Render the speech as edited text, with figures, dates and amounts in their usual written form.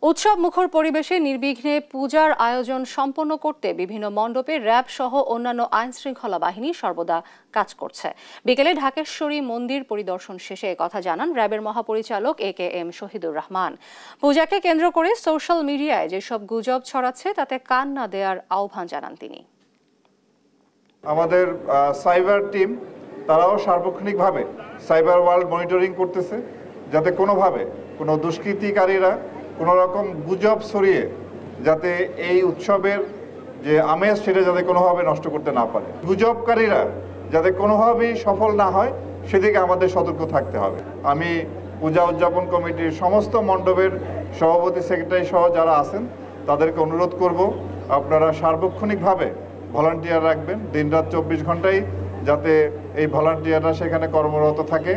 উৎসব মুখর পরিবেশে নির্বিঘ্নে পূজার আয়োজন সম্পন্ন করতে বিভিন্ন মণ্ডপে র্যাব সহ অন্যান্য আইন শৃঙ্খলা বাহিনী সর্বদা কাজ করছে। বিকেলে ঢাকেশ্বরী মন্দির পরিদর্শন শেষে কথা জানান র্যাবের মহাপরিচালক AKM শহীদুর রহমান। পূজাকে কেন্দ্র করে সোশ্যাল মিডিয়ায় যেসব গুজব ছড়াচ্ছে তাতে কান না দেওয়ার আহ্বান জানান তিনি। আমাদের সাইবার টিম তারাও সার্বক্ষণিকভাবে সাইবার ওয়ার্ল্ড মনিটরিং করতেছে, যাতে কোনোভাবে কোনো দুষ্কৃতিকারীরা কোনো রকম গুজব ছড়িয়ে যাতে এই উৎসবের যে আমেজ সেটা যাতে কোনোভাবে নষ্ট করতে না পারে, গুজবকারীরা যাতে কোনোভাবেই সফল না হয় সেদিকে আমাদের সতর্ক থাকতে হবে। আমি পূজা উদযাপন কমিটির সমস্ত মণ্ডপের সভাপতি সেক্রেটারি সহ যারা আছেন তাদেরকে অনুরোধ করব, আপনারা সার্বক্ষণিকভাবে ভলান্টিয়ার রাখবেন, দিনরাত 24 ঘন্টায় যাতে এই ভলান্টিয়াররা সেখানে কর্মরত থাকে।